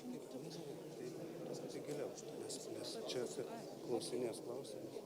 Tai giliau, nes čia klausinės klausimas.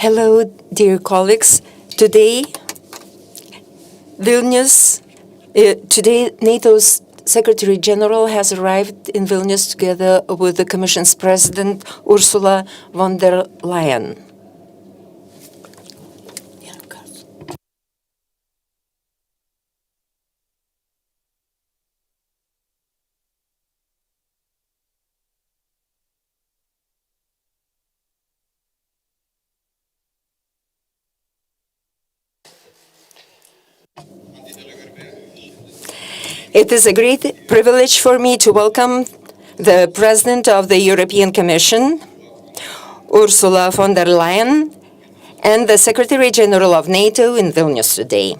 Hello, dear colleagues. Today, NATO's Secretary-General has arrived in Vilnius together with the Commission's President, Ursula von der Leyen. It is a great privilege for me to welcome the President of the European Commission, Ursula von der Leyen, and the Secretary-General of NATO in Vilnius today.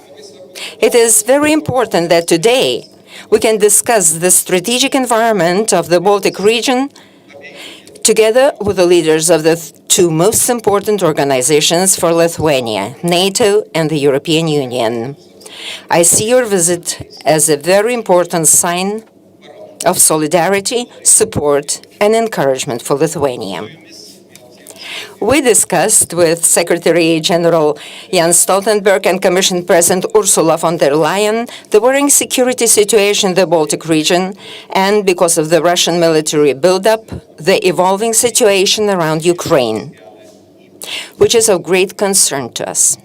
It is very important that today we can discuss the strategic environment of the Baltic region together with the leaders of the two most important organizations for Lithuania, NATO and the European Union. I see your visit as a very important sign of solidarity, support, and encouragement for Lithuania. We discussed with Secretary-General Jens Stoltenberg and Commission President Ursula von der Leyen the worrying security situation in the Baltic region and, because of the Russian military buildup, the evolving situation around Ukraine, which is of great concern to us.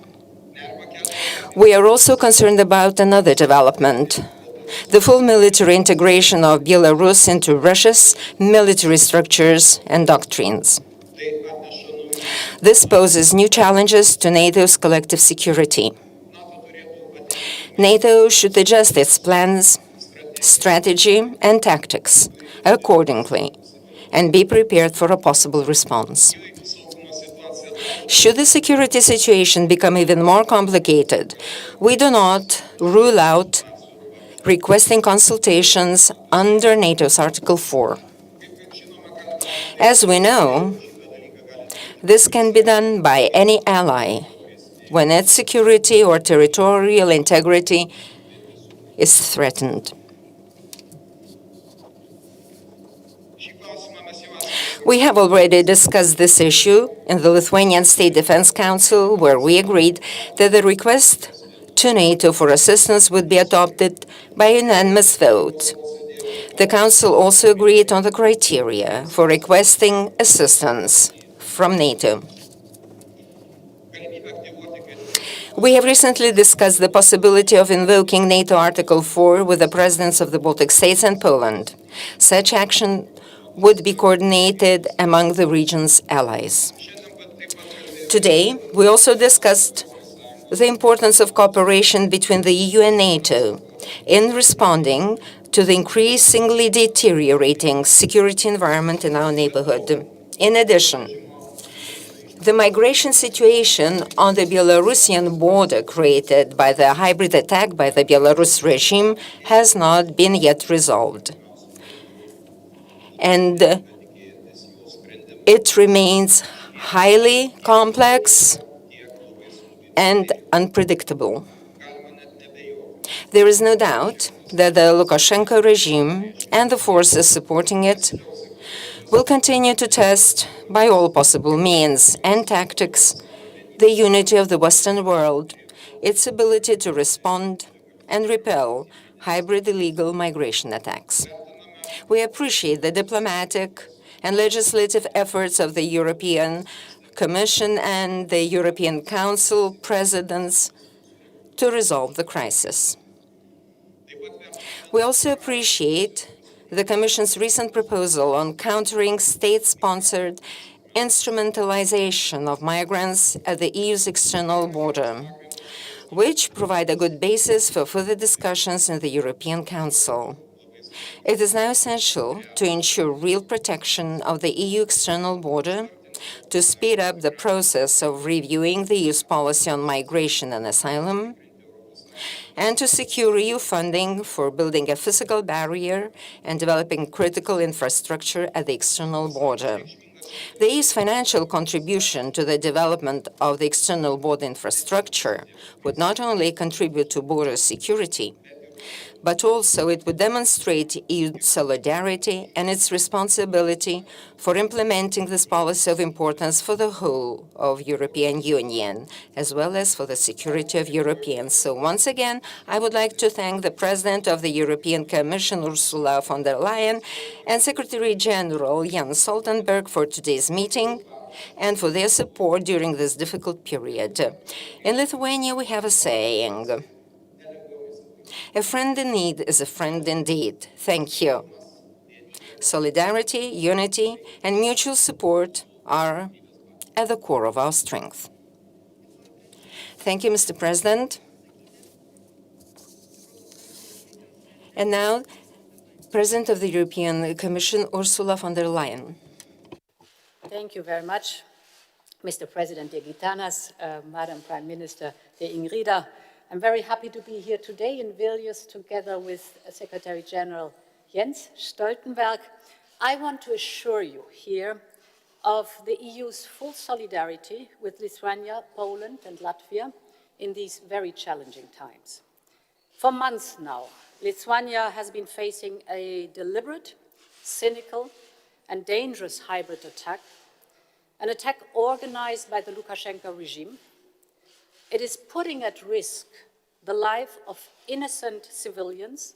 We are also concerned about another development, the full military integration of Belarus into Russia's military structures and doctrines. This poses new challenges to NATO's collective security. NATO should adjust its plans, strategy, and tactics accordingly and be prepared for a possible response. Should the security situation become even more complicated, we do not rule out requesting consultations under NATO's Article 4. As we know, this can be done by any ally when its security or territorial integrity is threatened. We have already discussed this issue in the Lithuanian State Defense Council, where we agreed that the request to NATO for assistance would be adopted by unanimous vote. The Council also agreed on the criteria for requesting assistance from NATO. We have recently discussed the possibility of invoking NATO Article 4 with the presidents of the Baltic states and Poland. Such action would be coordinated among the region's allies. Today, we also discussed the importance of cooperation between the EU and NATO in responding to the increasingly deteriorating security environment in our neighborhood. In addition, the migration situation on the Belarusian border created by the hybrid attack by the Belarus regime has not been yet resolved. And it remains highly complex and unpredictable. There is no doubt that the Lukashenko regime and the forces supporting it will continue to test by all possible means and tactics the unity of the Western world, its ability to respond and repel hybrid illegal migration attacks. We appreciate the diplomatic and legislative efforts of the European Commission and the European Council presidents to resolve the crisis. We also appreciate the Commission's recent proposal on countering state-sponsored instrumentalization of migrants at the EU's external border, which provide a good basis for further discussions in the European Council. It is now essential to ensure real protection of the EU external border, to speed up the process of reviewing the EU's policy on migration and asylum, and to secure EU funding for building a physical barrier and developing critical infrastructure at the external border. The EU's financial contribution to the development of the external border infrastructure would not only contribute to border security, but also it would demonstrate EU solidarity and its responsibility for implementing this policy of importance for the whole of European Union, as well as for the security of Europeans. So once again, I would like to thank the President of the European Commission, Ursula von der Leyen, and Secretary-General Jens Stoltenberg for today's meeting and for their support during this difficult period. In Lithuania, we have a saying, "A friend in need is a friend indeed." Thank you. Solidarity, unity, and mutual support are at the core of our strength. Thank you, Mr. President. And now, President of the European Commission, Ursula von der Leyen. Thank you very much, Mr. President de Gitanas, Madam Prime Minister de Ingrida. I'm very happy to be here today in Vilnius together with Secretary-General Jens Stoltenberg. I want to assure you here of the EU's full solidarity with Lithuania, Poland and Latvia in these very challenging times. For months now, Lithuania has been facing a deliberate, cynical and dangerous hybrid attack, an attack organized by the Lukashenko regime. It is putting at risk the life of innocent civilians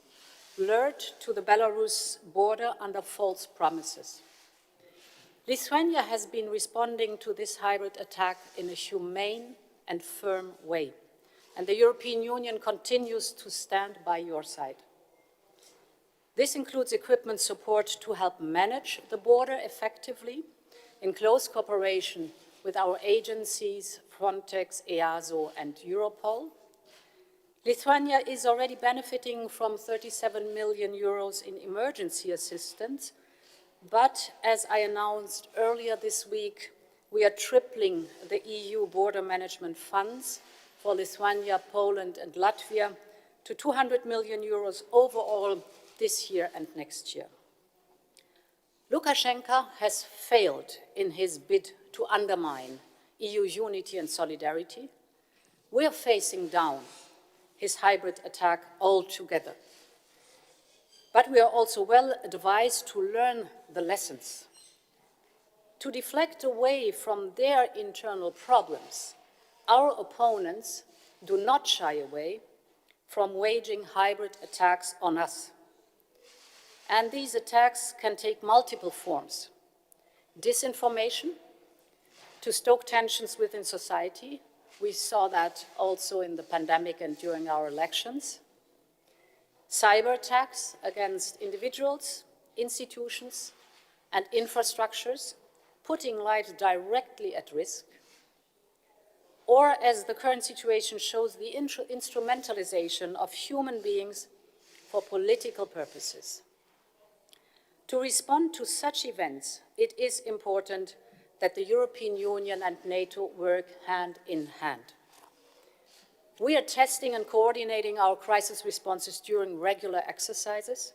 lured to the Belarus border under false promises. Lithuania has been responding to this hybrid attack in a humane and firm way, and the European Union continues to stand by your side. This includes equipment support to help manage the border effectively in close cooperation with our agencies, Frontex, EASO, and Europol. Lithuania is already benefiting from 37 million euros in emergency assistance, but as I announced earlier this week, we are tripling the EU border management funds for Lithuania, Poland, and Latvia to 200 million euros overall this year and next year. Lukashenko has failed in his bid to undermine EU unity and solidarity. We are facing down his hybrid attack altogether. But we are also well advised to learn the lessons, to deflect away from their internal problems. Our opponents do not shy away from waging hybrid attacks on us. And these attacks can take multiple forms. Disinformation to stoke tensions within society. We saw that also in the pandemic and during our elections. Cyber attacks against individuals, institutions, and infrastructures, putting lives directly at risk. Or, as the current situation shows, the instrumentalization of human beings for political purposes. To respond to such events, it is important that the European Union and NATO work hand in hand. We are testing and coordinating our crisis responses during regular exercises,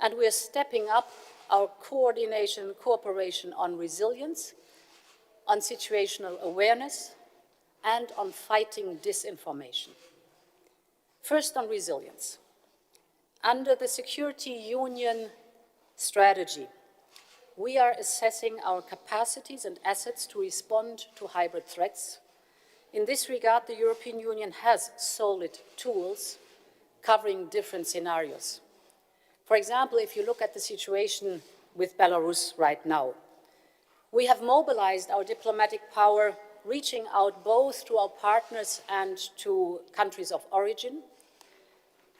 and we are stepping up our coordination and cooperation on resilience, on situational awareness, and on fighting disinformation. First, on resilience. Under the Security Union strategy, we are assessing our capacities and assets to respond to hybrid threats. In this regard, the European Union has solid tools covering different scenarios. For example, if you look at the situation with Belarus right now, we have mobilized our diplomatic power, reaching out both to our partners and to countries of origin.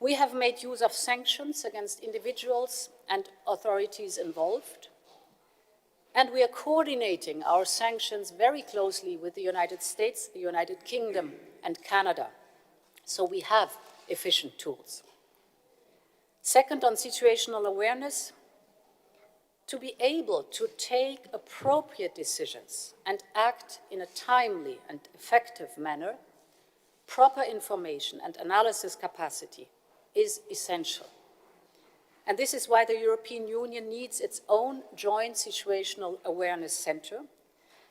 We have made use of sanctions against individuals and authorities involved. And we are coordinating our sanctions very closely with the United States, the United Kingdom, and Canada. So we have efficient tools. Second, on situational awareness, to be able to take appropriate decisions and act in a timely and effective manner, proper information and analysis capacity is essential. And this is why the European Union needs its own joint situational awareness center.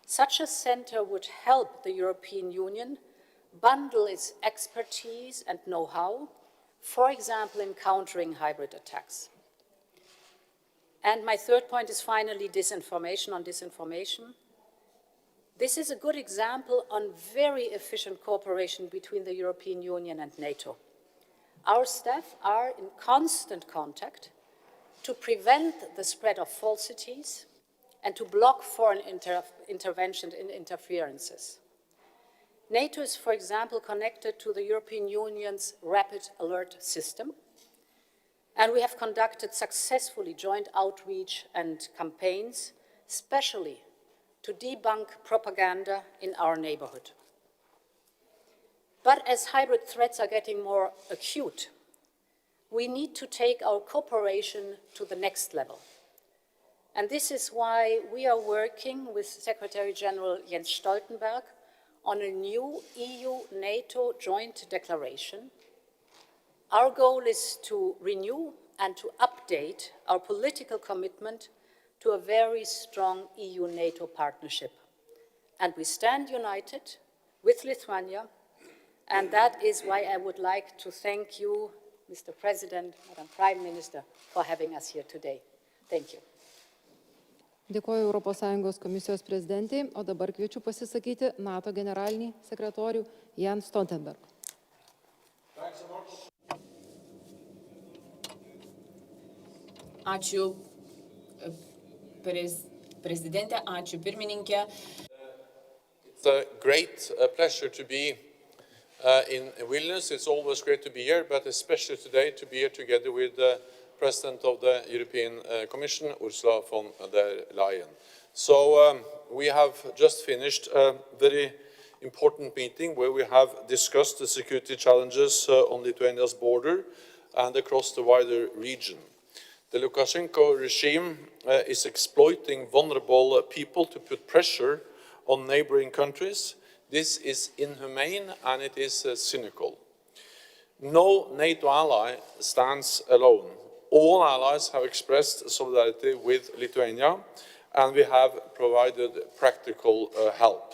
Such a center would help the European Union bundle its expertise and know-how for example, in countering hybrid attacks. And my third point is finally disinformation on disinformation. This is a good example on very efficient cooperation between the European Union and NATO. Our staff are in constant contact to prevent the spread of falsities and to block foreign intervention and interferences. NATO is, for example, connected to the European Union's rapid alert system, and we have conducted successfully joint outreach and campaigns, especially to debunk propaganda in our neighborhood. But as hybrid threats are getting more acute, we need to take our cooperation to the next level. And this is why we are working with Secretary-General Jens Stoltenberg on a new EU-NATO joint declaration. Our goal is to renew and to update our political commitment to a very strong EU-NATO partnership. And we stand united with Lithuania, and that is why I would like to thank you, Mr. President, Madam Prime Minister, for having us here today. Thank you. Dėkoju ES komisijos prezidentei, o dabar kviečiu pasisakyti NATO generalinį sekretorių Jens Stoltenberg. Ačiū prezidentė, ačiū pirmininkė. It's a great pleasure to be in Vilnius. It's always great to be here, but especially today to be here together with the President of the European Commission, Ursula von der Leyen. So we have just finished a very important meeting where we have discussed the security challenges on Lithuania's border and across the wider region. The Lukashenko regime is exploiting vulnerable people to put pressure on neighboring countries. This is inhumane and it is cynical. No NATO ally stands alone. All allies have expressed solidarity with Lithuania, and we have provided practical help.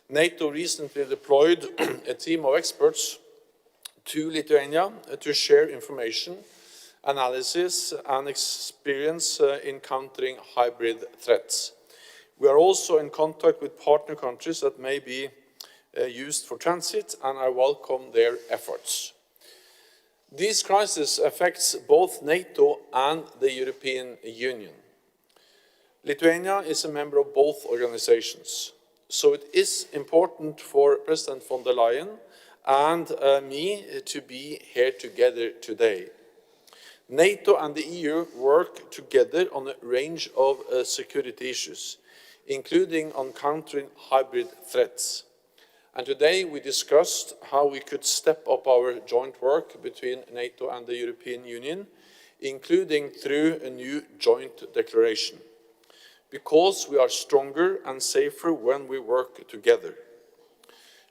NATO recently deployed a team of experts to Lithuania to share information, analysis, and experience in countering hybrid threats. We are also in contact with partner countries that may be used for transit, and I welcome their efforts. This crisis affects both NATO and the European Union. Lithuania is a member of both organizations, so it is important for President von der Leyen and me to be here together today. NATO and the EU work together on a range of security issues, including on countering hybrid threats. And today we discussed how we could step up our joint work between NATO and the European Union, including through a new joint declaration. Because we are stronger and safer when we work together.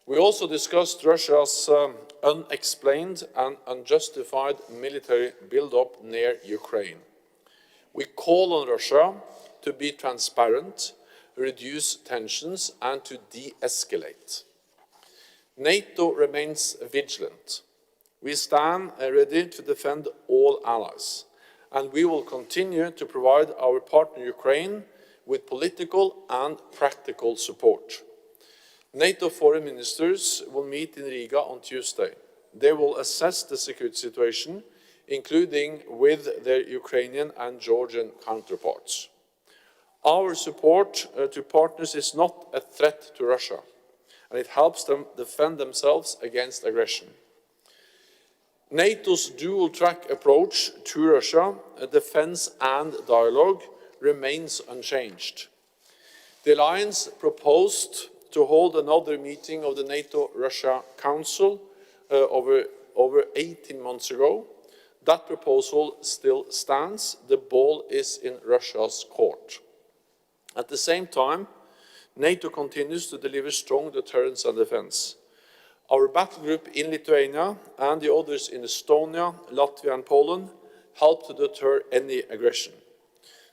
We also discussed Russia's unexplained and unjustified military build-up near Ukraine. We call on Russia to be transparent, reduce tensions, and to de-escalate. NATO remains vigilant. We stand ready to defend all allies, and we will continue to provide our partner Ukraine with political and practical support. NATO foreign ministers will meet in Riga on Tuesday. They will assess the security situation, including with their Ukrainian and Georgian counterparts. Our support to partners is not a threat to Russia, and it helps them defend themselves against aggression. NATO's dual-track approach to Russia, defense and dialogue, remains unchanged. The alliance proposed to hold another meeting of the NATO-Russia Council over 18 months ago. That proposal still stands. The ball is in Russia's court. At the same time, NATO continues to deliver strong deterrence and defense. Our battle group in Lithuania and the others in Estonia, Latvia and Poland help to deter any aggression.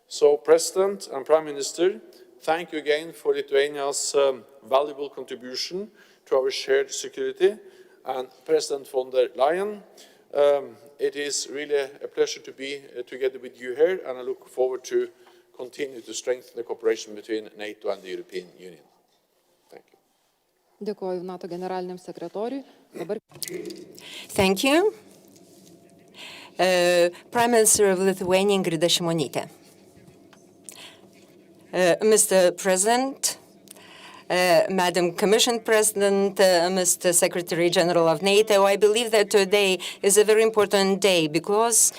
So, President and Prime Minister, thank you again for Lithuania's valuable contribution to our shared security. And President von der Leyen, It is really a pleasure to be together with you here, and I look forward to continue to strengthen the cooperation between NATO and the European Union. Thank you. Dėkoju NATO generaliniam sekretoriui. Dabar Thank you. Prime Minister of Lithuania, Ingrida Šimonytė. Mr. President, Madam Commission President, Mr. Secretary-General of NATO, I believe that today is a very important day because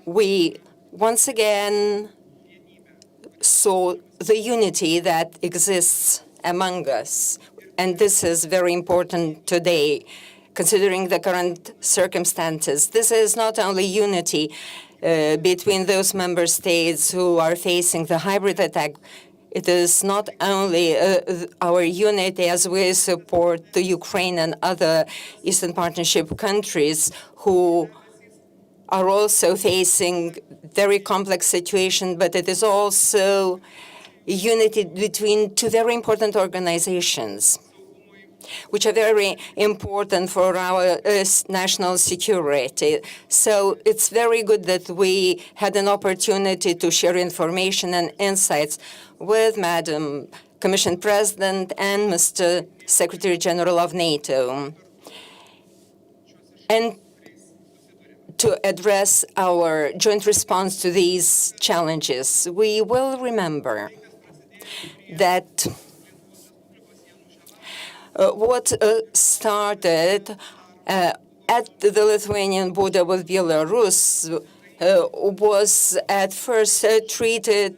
we once again saw the unity that exists among us. And this is very important today, considering the current circumstances. This is not only unity between those member states who are facing the hybrid attack. It is not only our unity as we support the Ukraine and other Eastern Partnership countries who are also facing very complex situation, but it is also unity between two very important organizations, which are very important for our national security. So it's very good that we had an opportunity to share information and insights with Madam Commission President and Mr. Secretary-General of NATO, and to address our joint response to these challenges. We will remember that what started at the Lithuanian border with Belarus was at first treated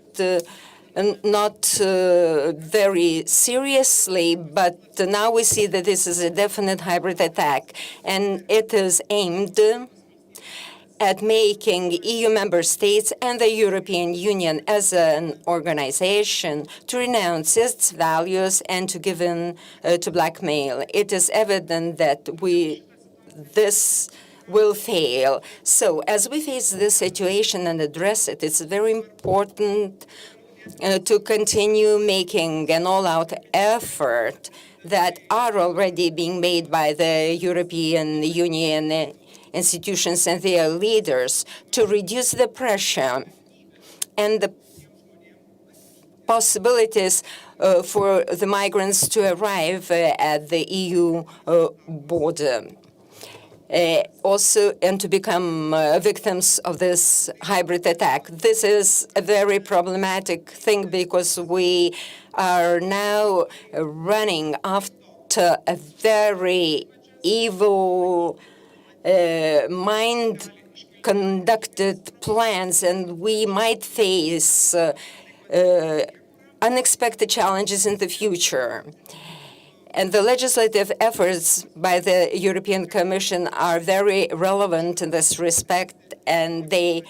not very seriously, but now we see that this is a definite hybrid attack, and it is aimed at making EU member states and the European Union as an organization to renounce its values and to give in to blackmail. It is evident that this will fail. So as we face this situation and address it, it's very important to continue making an all-out effort that are already being made by the European Union institutions and their leaders to reduce the pressure and the possibilities for the migrants to arrive at the EU border. Also, and to become victims of this hybrid attack. This is a very problematic thing because we are now running after a very evil mind-conducted plans, and we might face unexpected challenges in the future. And the legislative efforts by the European Commission are very relevant in this respect, and they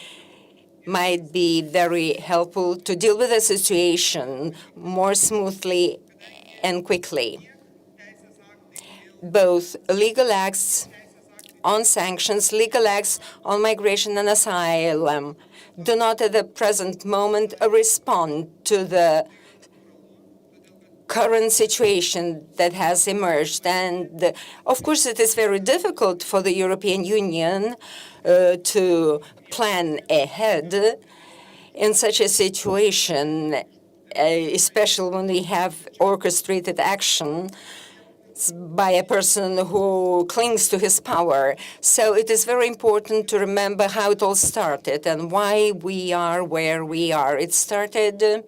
might be very helpful to deal with the situation more smoothly and quickly. Both legal acts on sanctions, legal acts on migration and asylum do not at the present moment respond to the current situation that has emerged. And of course, it is very difficult for the European Union to plan ahead in such a situation, especially when we have orchestrated action by a person who clings to his power. So it is very important to remember how it all started and why we are where we are. It started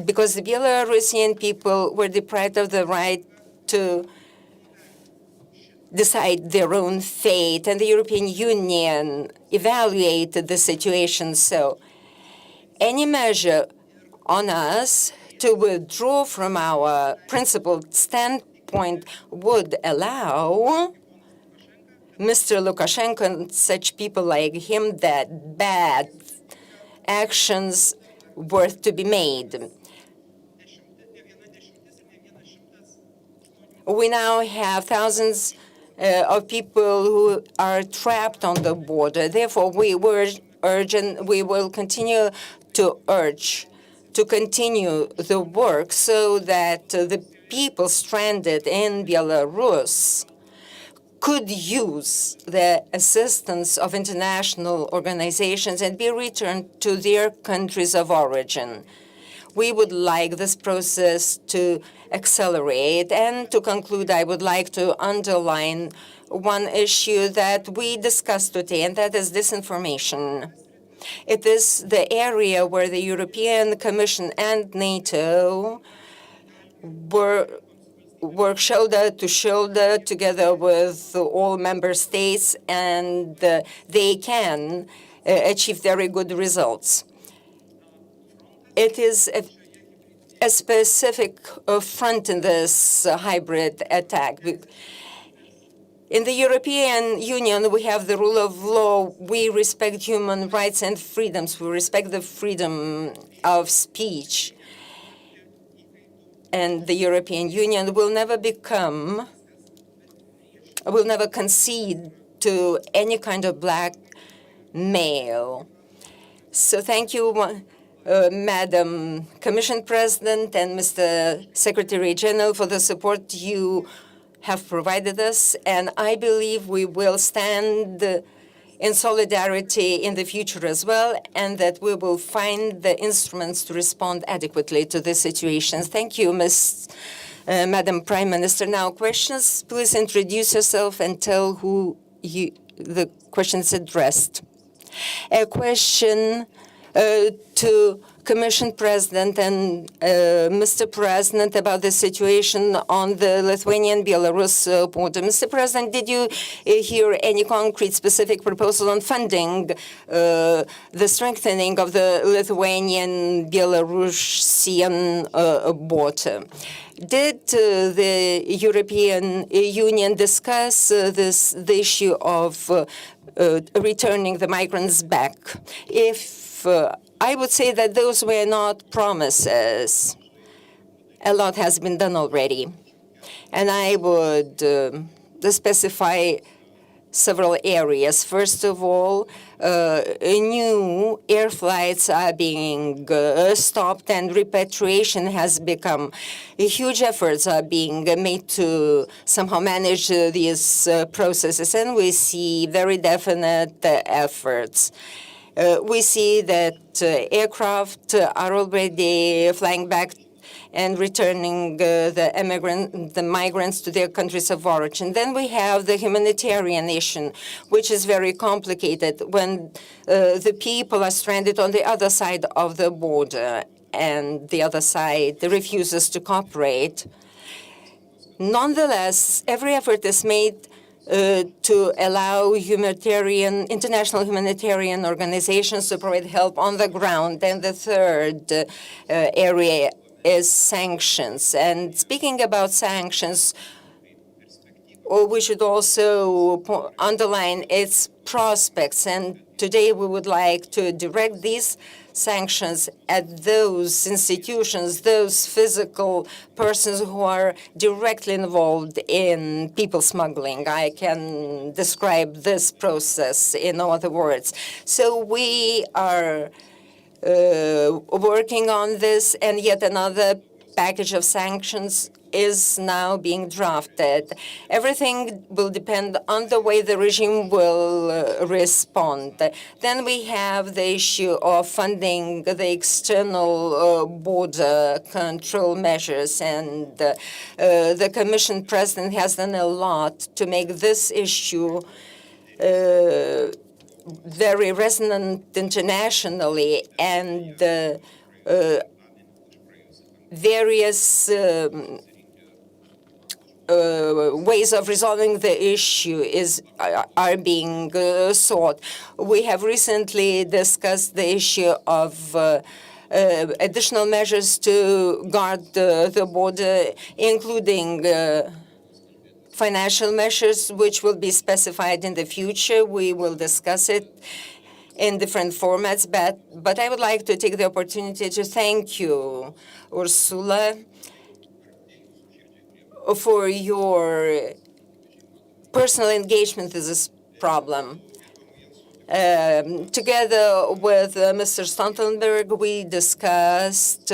because the Belarusian people were deprived of the right to decide their own fate, and the European Union evaluated the situation. So any measure on us to withdraw from our principled standpoint would allow Mr. Lukashenko and such people like him that bad actions were to be made. We now have thousands of people who are trapped on the border. Therefore, we will continue to urge to continue the work so that the people stranded in Belarus could use the assistance of international organizations and be returned to their countries of origin. We would like this process to accelerate. And to conclude, I would like to underline one issue that we discussed today, and that is disinformation. It is the area where the European Commission and NATO work shoulder to shoulder together with all member states, and they can achieve very good results. It is a specific front in this hybrid attack. In the European Union, we have the rule of law. We respect human rights and freedoms. We respect the freedom of speech. And the European Union will never concede to any kind of blackmail. So thank you, Madam Commission President and Mr. Secretary-General, for the support you have provided us. And I believe we will stand in solidarity in the future as well, and that we will find the instruments to respond adequately to the situations. Thank you, Madam Prime Minister. Now, questions. Please introduce yourself and tell who the question is addressed. A question to Commission President and Mr. President about the situation on the Lithuanian-Belarus border. Mr. President, did you hear any concrete specific proposal on funding the strengthening of the Lithuanian-Belarusian border? Did the European Union discuss the issue of returning the migrants back? If I would say that those were not promises. A lot has been done already. And I would specify several areas. First of all, new air flights are being stopped, and repatriation has become huge efforts are being made to somehow manage these processes, and we see very definite efforts. We see that aircraft are already flying back and returning the migrants to their countries of origin. Then we have the humanitarian issue, which is very complicated when the people are stranded on the other side of the border and the other side refuses to cooperate. Nonetheless, every effort is made to allow international humanitarian organizations to provide help on the ground. And the third area is sanctions. And speaking about sanctions, we should also underline its prospects. And today we would like to direct these sanctions at those institutions, those physical persons who are directly involved in people smuggling. I can describe this process in no other words. So we are working on this, and yet another package of sanctions is now being drafted. Everything will depend on the way the regime will respond. Then we have the issue of funding the external border control measures, and the Commission President has done a lot to make this issue very resonant internationally, and various ways of resolving the issue are being sought. We have recently discussed the issue of additional measures to guard the border, including financial measures, which will be specified in the future. We will discuss it in different formats, but I would like to take the opportunity to thank you, Ursula, for your personal engagement in this problem. Together with Mr. Stoltenberg, we discussed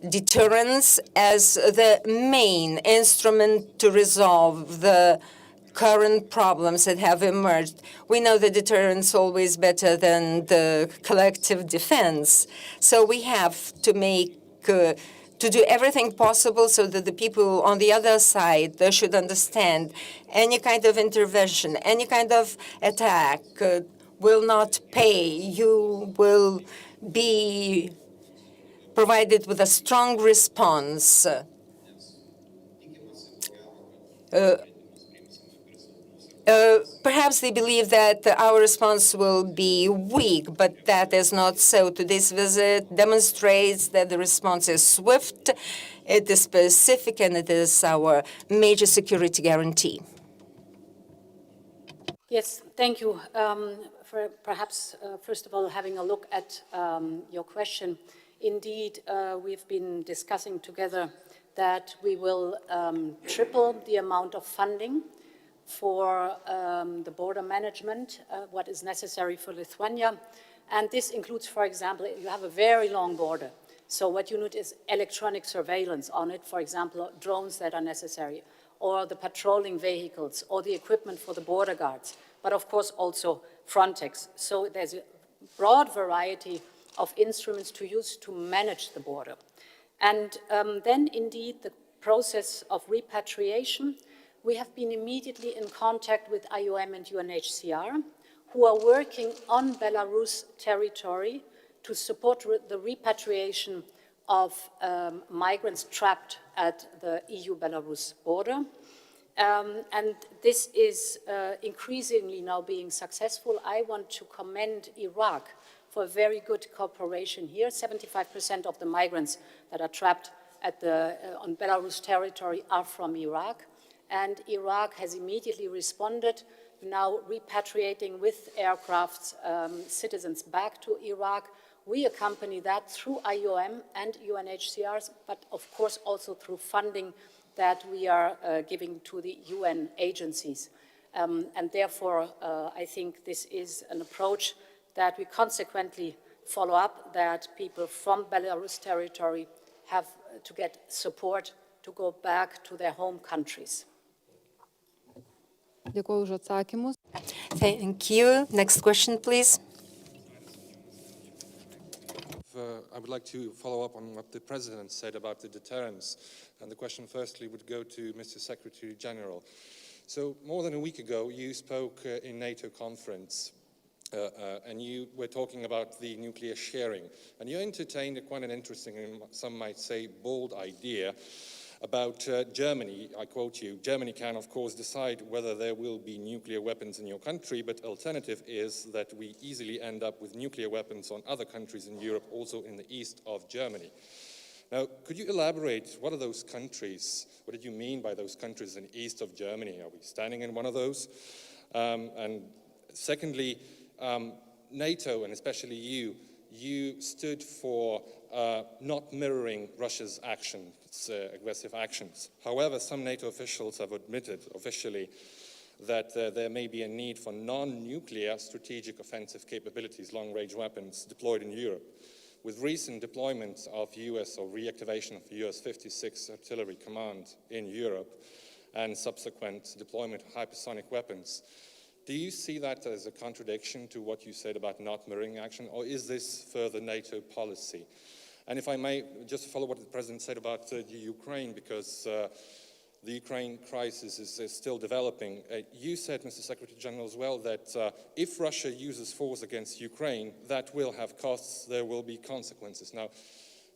deterrence as the main instrument to resolve the current problems that have emerged. We know that deterrence is always better than the collective defense. So we have to make to do everything possible so that the people on the other side they should understand any kind of intervention, any kind of attack will not pay. You will be provided with a strong response. Perhaps they believe that our response will be weak, but that is not so. Today's visit demonstrates that the response is swift, it is specific, and it is our major security guarantee. Yes, thank you for perhaps, first of all, having a look at your question. Indeed, we've been discussing together that we will triple the amount of funding for the border management, what is necessary for Lithuania. And this includes, for example, you have a very long border. So what you need is electronic surveillance on it, for example, drones that are necessary, or the patrolling vehicles, or the equipment for the border guards, but of course also Frontex. So there's a broad variety of instruments to use to manage the border. And then indeed the process of repatriation, we have been immediately in contact with IOM and UNHCR, who are working on Belarus territory to support the repatriation of migrants trapped at the EU-Belarus border. And this is increasingly now being successful. I want to commend Iraq for very good cooperation here. 75% of the migrants that are trapped at on Belarus territory are from Iraq. And Iraq has immediately responded, now repatriating with aircrafts citizens back to Iraq. We accompany that through IOM and UNHCR, but of course also through funding that we are giving to the UN agencies. And therefore, I think this is an approach that we consequently follow up, that people from Belarus territory have to get support to go back to their home countries. Dėkuoju už atsakymus. Thank you. Next question, please. I would like to follow up on what the President said about the deterrence. And the question firstly would go to Mr. Secretary-General. So more than a week ago, you spoke in NATO conference and you were talking about the nuclear sharing. And you entertained quite an interesting, and some might say bold idea about Germany. I quote you, Germany can of course decide whether there will be nuclear weapons in your country, but alternative is that we easily end up with nuclear weapons on other countries in Europe, also in the east of Germany. Now, could you elaborate, what are those countries? What did you mean by those countries in east of Germany? Are we standing in one of those? And secondly, NATO, and especially you stood for not mirroring Russia's actions, aggressive actions. However, some NATO officials have admitted officially that there may be a need for non-nuclear strategic offensive capabilities, long-range weapons deployed in Europe. With recent deployments of US or reactivation of US 56 Artillery Command in Europe and subsequent deployment of hypersonic weapons, do you see that as a contradiction to what you said about not mirroring action, or is this further NATO policy? And if I may, just to follow what the President said about the Ukraine, because the Ukraine crisis is still developing. You said, Mr. Secretary-General, as well, that if Russia uses force against Ukraine, that will have costs, there will be consequences. Now,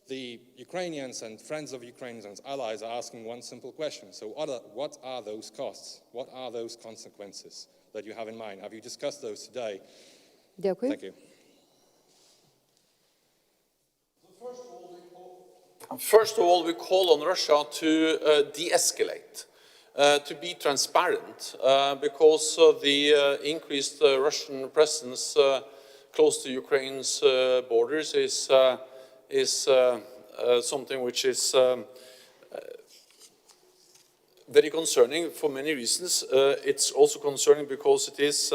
the Ukrainians and friends of Ukrainians and allies are asking one simple question. So what are those costs? What are those consequences that you have in mind? Have you discussed those today? Dėkui. Thank you. First of all, we call on Russia to de-escalate, to be transparent, because the increased Russian presence close to Ukraine's borders is something which is very concerning for many reasons. It's also concerning because it is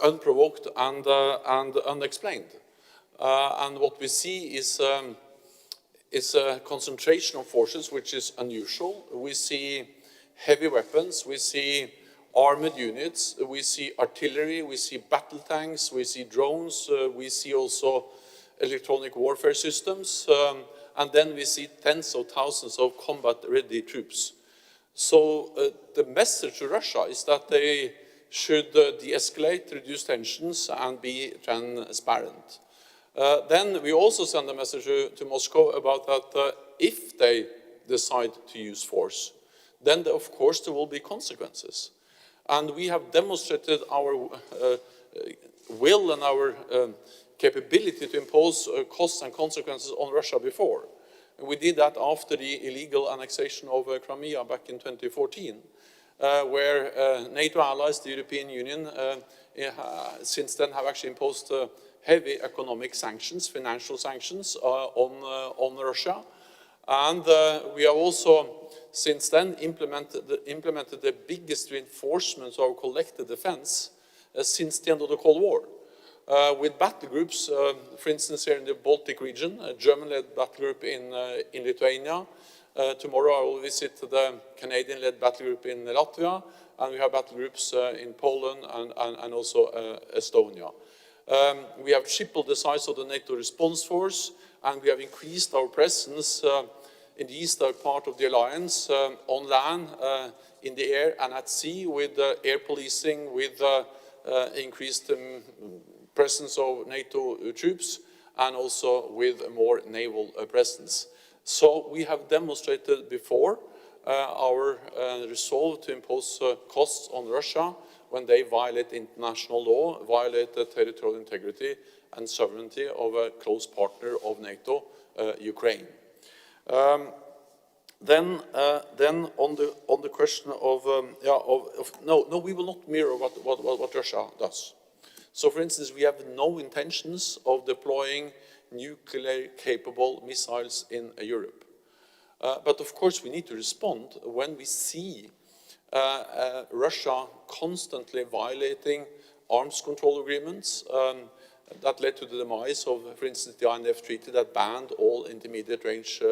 unprovoked and unexplained. And what we see It's a concentration of forces which is unusual. We see heavy weapons, we see armored units, we see artillery, we see battle tanks, we see drones, we see also electronic warfare systems, and then we see tens of thousands of combat-ready troops. So the message to Russia is that they should de-escalate, reduce tensions, and be transparent. Then we also send a message to Moscow about that if they decide to use force, then of course there will be consequences. And we have demonstrated our will and our capability to impose costs and consequences on Russia before. We did that after the illegal annexation of Crimea back in 2014, where NATO allies, the European Union, since then have actually imposed heavy economic sanctions, financial sanctions on Russia. And we have also, since then, implemented the biggest reinforcement of our collective defense since the end of the Cold War. With battle groups, for instance, here in the Baltic region, a German-led battle group in Lithuania. Tomorrow I will visit the Canadian-led battle group in Latvia, and we have battle groups in Poland and also Estonia. We have tripled the size of the NATO response force, and we have increased our presence in the eastern part of the alliance, on land, in the air and at sea, with air policing, with increased presence of NATO troops, and also with more naval presence. So we have demonstrated before our resolve to impose costs on Russia when they violate international law, violate the territorial integrity and sovereignty of a close partner of NATO, Ukraine. Then on the question of no, we will not mirror what Russia does. So, for instance, we have no intentions of deploying nuclear-capable missiles in Europe. But of course, we need to respond when we see Russia constantly violating arms control agreements. That led to the demise of, for instance, the INF treaty that banned all intermediate-range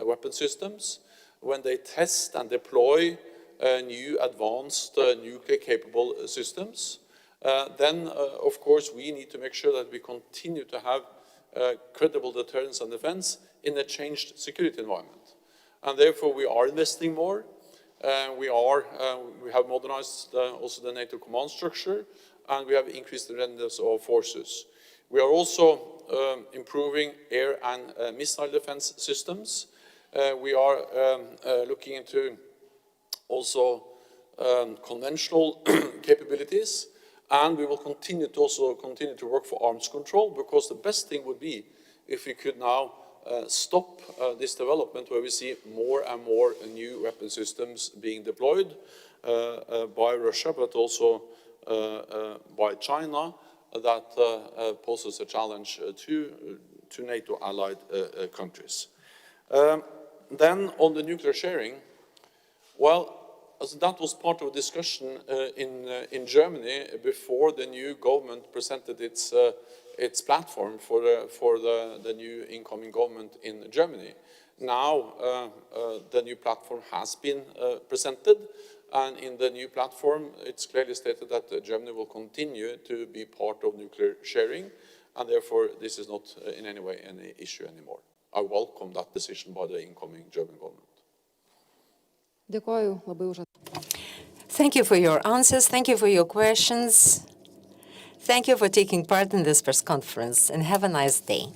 weapon systems. When they test and deploy new advanced nuclear-capable systems, then, of course, we need to make sure that we continue to have credible deterrence and defense in a changed security environment. And therefore, we are investing more. We have modernized also the NATO command structure, and we have increased the readiness of our forces. We are also improving air and missile defense systems. We are looking into also conventional capabilities, and we will continue to work for arms control, because the best thing would be if we could now stop this development where we see more and more new weapon systems being deployed by Russia, but also by China, that poses a challenge to NATO allied countries. Then on the nuclear sharing, well, that was part of a discussion in Germany before the new government presented its platform for the new incoming government in Germany. Now the new platform has been presented, and in the new platform it's clearly stated that Germany will continue to be part of nuclear sharing, and therefore this is not in any way any issue anymore. I welcome that decision by the incoming German government. Dėkoju labai už. Thank you for your answers. Thank you for your questions. Thank you for taking part in this press conference, and have a nice day.